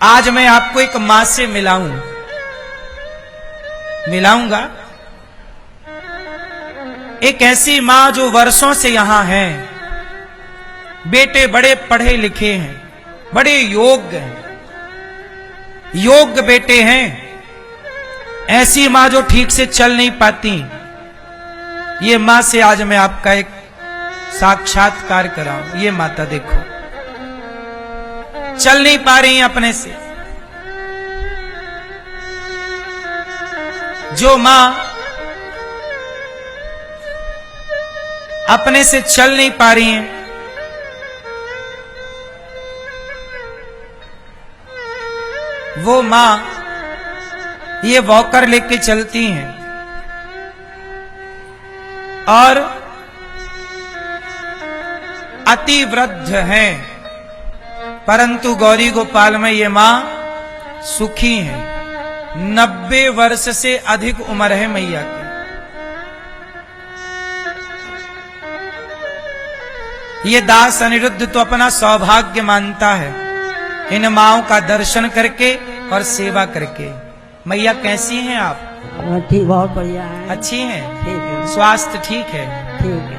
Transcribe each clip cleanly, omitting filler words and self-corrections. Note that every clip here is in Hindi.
आज मैं आपको एक मां से मिलाऊंगा, एक ऐसी मां जो वर्षों से यहां है। बेटे बड़े पढ़े लिखे हैं, बड़े योग्य हैं, योग्य बेटे हैं। ऐसी मां जो ठीक से चल नहीं पाती, ये मां से आज मैं आपका एक साक्षात्कार कराऊं। ये माता देखो, चल नहीं पा रही हैं अपने से। जो मां अपने से चल नहीं पा रही हैं, वो मां ये वॉकर लेके चलती हैं और अति वृद्ध हैं, परंतु गौरी गोपाल में ये मां सुखी हैं। 90 वर्ष से अधिक उम्र है मैया की। ये दास अनिरुद्ध तो अपना सौभाग्य मानता है इन माओं का दर्शन करके और सेवा करके। मैया कैसी हैं आप? ठीक, बहुत बढ़िया है। अच्छी हैं? ठीक है, स्वास्थ्य ठीक है? ठीक है।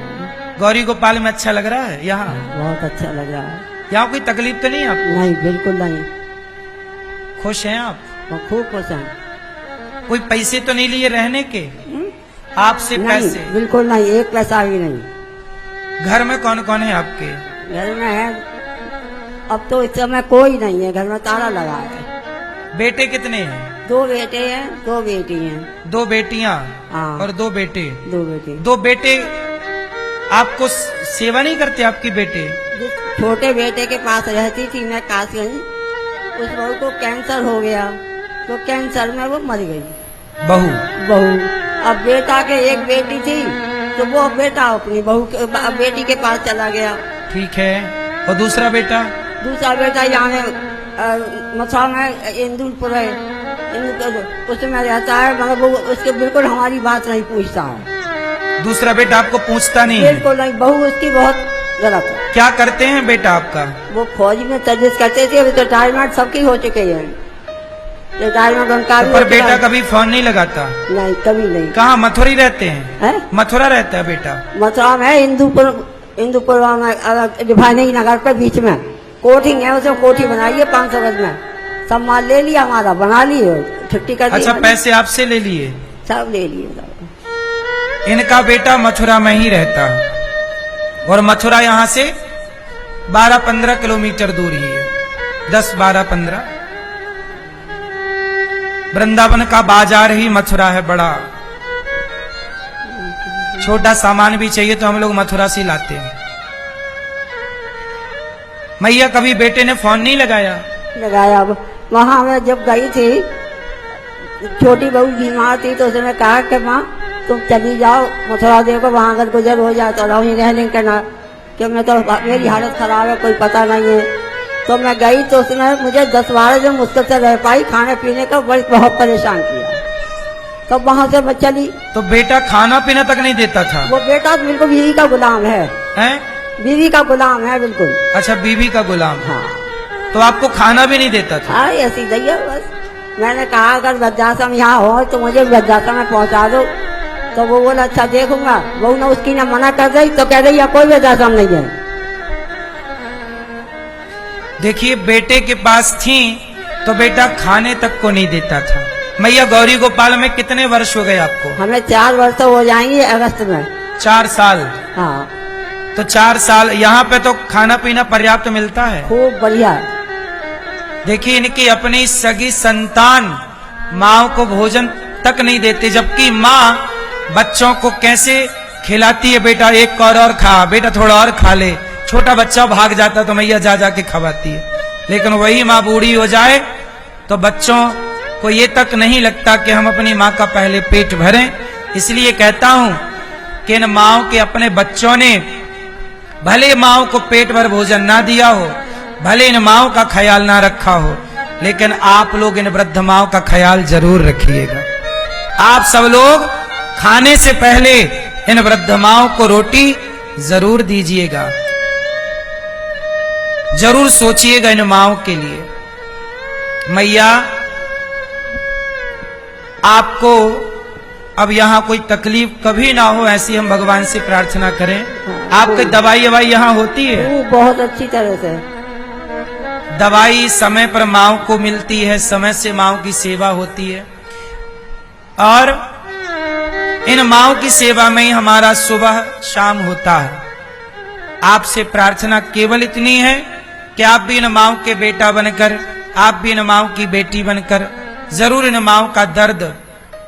गौरी गोपाल में अच्छा लग रहा है यहाँ? बहुत अच्छा लग रहा है। यहाँ कोई तकलीफ तो नहीं है आपको? नहीं, बिल्कुल नहीं। खुश हैं आप? और खूब खुश हैं। कोई पैसे तो नहीं लिए रहने के आपसे? पैसे बिल्कुल नहीं, एक पैसा भी नहीं। घर में कौन कौन है आपके? घर में है, अब तो इस समय कोई नहीं है, घर में ताला लगा है। बेटे कितने हैं? 2 बेटे हैं, 2 बेटी हैं। 2 बेटियां हाँ। और 2 बेटे। 2 बेटे। 2 बेटे आपको सेवा नहीं करते आपकी बेटे? जिस छोटे बेटे के पास रहती थी मैं कासगंज, उस बहू को कैंसर हो गया, तो कैंसर में वो मर गई। बहू? अब बेटा के एक बेटी थी, तो वो बेटा अपनी बहू बेटी के पास चला गया। ठीक है। और दूसरा बेटा? दूसरा बेटा यहाँ मथुरा में इंदुलपुर है, उसमें रहता है, मगर वो उसके बिल्कुल हमारी बात नहीं पूछता है। दूसरा बेटा आपको पूछता नहीं है? बिल्कुल नहीं। बहू उसकी बहुत गलत है। क्या करते हैं बेटा आपका? वो फौज में सर्विस करते थे, अभी तो रिटायरमेंट सबकी हो चुकी है। रिटायरमेंट उनका भी। पर बेटा कभी फोन नहीं लगाता? नहीं, कभी नहीं। कहाँ मथुरा रहते हैं? है? मथुरा रहता है बेटा? मथुरा में इंदुपुर में डिवाइनिंग नगर पे बीच में कोठी है, उसमें कोठी बनाई है 500 गज में। सब माल ले लिया हमारा, बना लिए, छुट्टी कर दी। अच्छा, पैसे आपसे ले लिए? सब ले लिए सब। इनका बेटा मथुरा में ही रहता है और मथुरा यहाँ से 12-15 किलोमीटर दूर ही है, 10-12-15। वृंदावन का बाजार ही मथुरा है बड़ा। छोटा सामान भी चाहिए तो हम लोग मथुरा से लाते हैं। मैया कभी बेटे ने फोन नहीं लगाया? लगाया। वहाँ मैं जब गई थी, छोटी बहू बीमार थी, तो उसने कहा कि माँ तुम चली जाओ मथुरा, देखो वहाँ अगर गुजर हो जाए तो वहीं रह लें करना, कि मैं तो मेरी हालत खराब है, कोई पता नहीं है। तो मैं गई तो उसने मुझे 10-12 दिन मुश्किल से रह पाई, खाने पीने का बहुत परेशान किया। तब वहाँ से मैं चली। तो बेटा खाना पीना तक नहीं देता था? वो बेटा तो बिल्कुल बीवी का गुलाम है। हैं? बीवी का गुलाम है बिल्कुल। अच्छा, बीवी का गुलाम। हाँ। तो आपको खाना भी नहीं देता था? हाँ, ऐसी दैया बस। मैंने कहा अगर वृद्धाश्रम यहाँ हो तो मुझे वृद्धाश्रम में पहुँचा दो, तो वो बोला अच्छा देखूंगा। वो न उसकी ना मना कर दी, तो कह रही कोई वृद्धाश्रम नहीं है। देखिए, बेटे के पास थी तो बेटा खाने तक को नहीं देता था। मैया गौरी गोपाल में कितने वर्ष हो गए आपको? हमें 4 वर्ष हो जाएंगे अगस्त में। 4 साल? हाँ। तो 4 साल यहाँ पे तो खाना पीना पर्याप्त मिलता है? खूब बढ़िया। देखिए, इनकी अपनी सगी संतान माँ को भोजन तक नहीं देते, जबकि माँ बच्चों को कैसे खिलाती है। बेटा एक और खा, बेटा थोड़ा और खा ले। छोटा बच्चा भाग जाता तो मैया जा जाके खवाती है। लेकिन वही माँ बूढ़ी हो जाए तो बच्चों को ये तक नहीं लगता कि हम अपनी माँ का पहले पेट भरें। इसलिए कहता हूं कि इन माओ के अपने बच्चों ने भले माओ को पेट भर भोजन ना दिया हो, भले इन माओ का ख्याल ना रखा हो, लेकिन आप लोग इन वृद्ध माओ का ख्याल जरूर रखिएगा। आप सब लोग खाने से पहले इन वृद्ध माओ को रोटी जरूर दीजिएगा, जरूर सोचिएगा इन माओ के लिए। मैया आपको अब यहाँ कोई तकलीफ कभी ना हो, ऐसी हम भगवान से प्रार्थना करें। आपकी दवाई ववाई यहाँ होती है? वो बहुत अच्छी तरह से दवाई समय पर माँ को मिलती है, समय से माँ की सेवा होती है, और इन माँ की सेवा में ही हमारा सुबह शाम होता है। आपसे प्रार्थना केवल इतनी है कि आप भी इन माँ के बेटा बनकर, आप भी इन माँ की बेटी बनकर जरूर इन माँ का दर्द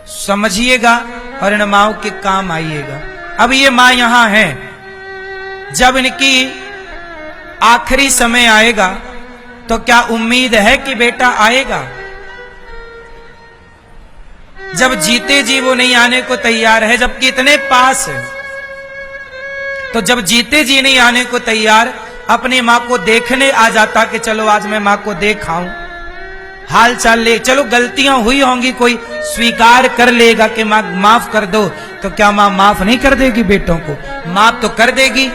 समझिएगा और इन माँ के काम आइएगा। अब ये माँ यहाँ है, जब इनकी आखिरी समय आएगा तो क्या उम्मीद है कि बेटा आएगा? जब जीते जी वो नहीं आने को तैयार है, जबकि इतने पास है, तो जब जीते जी नहीं आने को तैयार, अपनी माँ को देखने आ जाता कि चलो आज मैं माँ को देख आऊं, हाल चाल ले, चलो गलतियां हुई होंगी, कोई स्वीकार कर लेगा कि माँ माफ कर दो, तो क्या माँ माफ नहीं कर देगी बेटों को? माफ तो कर देगी,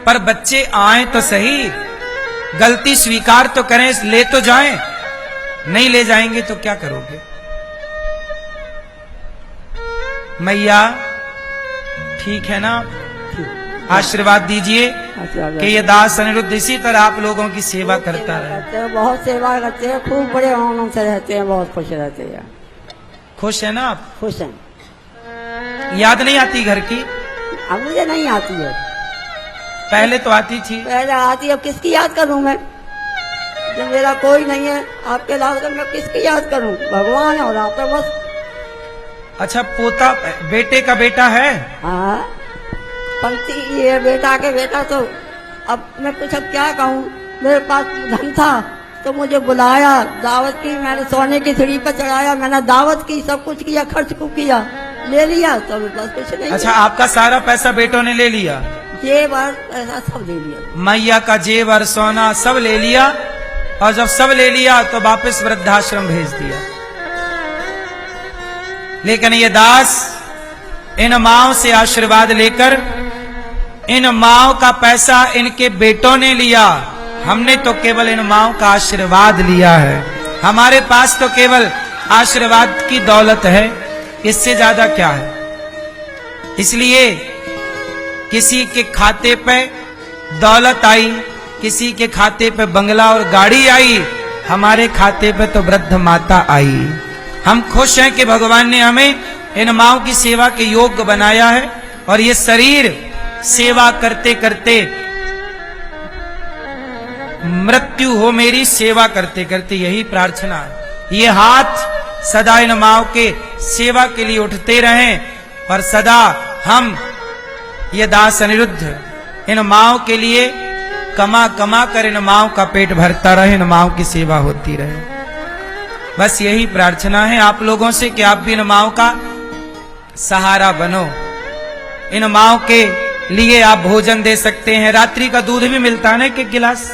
पर बच्चे आए तो सही, गलती स्वीकार तो करें, ले तो जाएं। नहीं ले जाएंगे तो क्या करोगे? मैया ठीक है ना? आशीर्वाद दीजिए कि ये दास अनिरुद्ध इसी तरह आप लोगों की सेवा करता रहे। बहुत सेवा करते हैं, खूब बड़े आनंद से रहते हैं, बहुत खुश रहते हैं। खुश है ना आप? खुश हैं। याद नहीं आती घर की? अब मुझे नहीं आती है, पहले तो आती थी। पहले आती है, अब किसकी याद करूं मैं, जब मेरा कोई नहीं है आपके अलावा, मैं किसकी याद करूं? भगवान है और आप तो बस। अच्छा, पोता बेटे का बेटा है? हाँ, पंक्ति ये बेटा के बेटा, तो अब मैं कुछ अब क्या कहूँ, मेरे पास धन था तो मुझे बुलाया, दावत की, मैंने सोने की सीढ़ी पर चढ़ाया, मैंने दावत की, सब कुछ किया, खर्च को किया, ले लिया, तो बस कुछ नहीं। अच्छा, आपका सारा पैसा बेटों ने ले लिया? जेवर ऐसा सब ले लिया, मैया का जेवर सोना सब ले लिया, और जब सब ले लिया तो वापस वृद्धाश्रम भेज दिया। लेकिन ये दास इन माओ से आशीर्वाद लेकर, इन माओ का पैसा इनके बेटों ने लिया, हमने तो केवल इन माओ का आशीर्वाद लिया है। हमारे पास तो केवल आशीर्वाद की दौलत है, इससे ज्यादा क्या है? इसलिए किसी के खाते पे दौलत आई, किसी के खाते पे बंगला और गाड़ी आई, हमारे खाते पे तो वृद्ध माता आई। हम खुश हैं कि भगवान ने हमें इन माओ की सेवा के योग्य बनाया है, और ये शरीर सेवा करते करते मृत्यु हो मेरी, सेवा करते करते, यही प्रार्थना है। ये हाथ सदा इन माओ के सेवा के लिए उठते रहें, और सदा हम ये दास अनिरुद्ध इन माओ के लिए कमा कमा कर इन माओ का पेट भरता रहे, इन माओ की सेवा होती रहे। बस यही प्रार्थना है आप लोगों से कि आप भी इन माओ का सहारा बनो। इन माओ के लिए आप भोजन दे सकते हैं, रात्रि का दूध भी मिलता है ना, एक गिलास,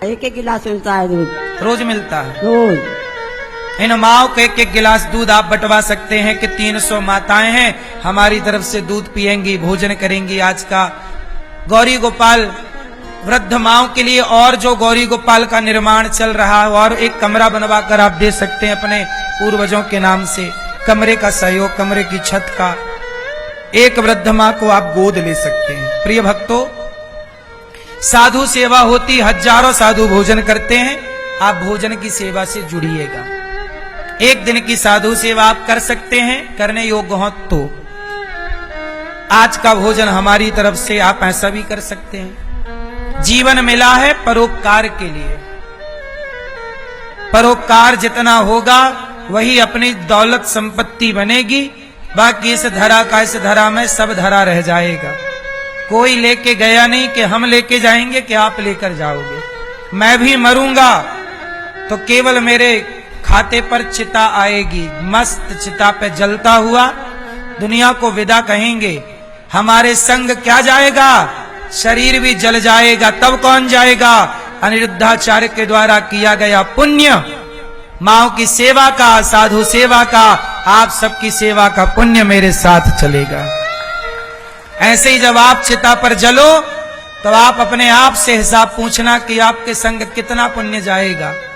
एक गिलास मिलता है दूध, रोज मिलता है रोज। इन माओ के एक गिलास दूध आप बंटवा सकते हैं कि 300 माताएं हैं, हमारी तरफ से दूध पिएंगी, भोजन करेंगी। आज का गौरी गोपाल वृद्ध माओ के लिए, और जो गौरी गोपाल का निर्माण चल रहा है, और एक कमरा बनवा कर आप दे सकते हैं अपने पूर्वजों के नाम से, कमरे का सहयोग, कमरे की छत का, एक वृद्ध मां को आप गोद ले सकते हैं। प्रिय भक्तों, साधु सेवा होती, हजारों साधु भोजन करते हैं, आप भोजन की सेवा से जुड़िएगा। एक दिन की साधु सेवा आप कर सकते हैं, करने योग्य हो तो। आज का भोजन हमारी तरफ से आप ऐसा भी कर सकते हैं। जीवन मिला है परोपकार के लिए, परोपकार जितना होगा वही अपनी दौलत संपत्ति बनेगी, बाकी इस धरा का, इस धरा में सब धरा रह जाएगा। कोई लेके गया नहीं कि हम लेके जाएंगे कि आप लेकर जाओगे। मैं भी मरूंगा तो केवल मेरे खाते पर चिता आएगी, मस्त चिता पे जलता हुआ दुनिया को विदा कहेंगे। हमारे संग क्या जाएगा, शरीर भी जल जाएगा, तब कौन जाएगा? अनिरुद्धाचार्य के द्वारा किया गया पुण्य, माओ की सेवा का, साधु सेवा का, आप सबकी सेवा का पुण्य मेरे साथ चलेगा। ऐसे ही जब आप चिता पर जलो तो आप अपने आप से हिसाब पूछना कि आपके संग कितना पुण्य जाएगा।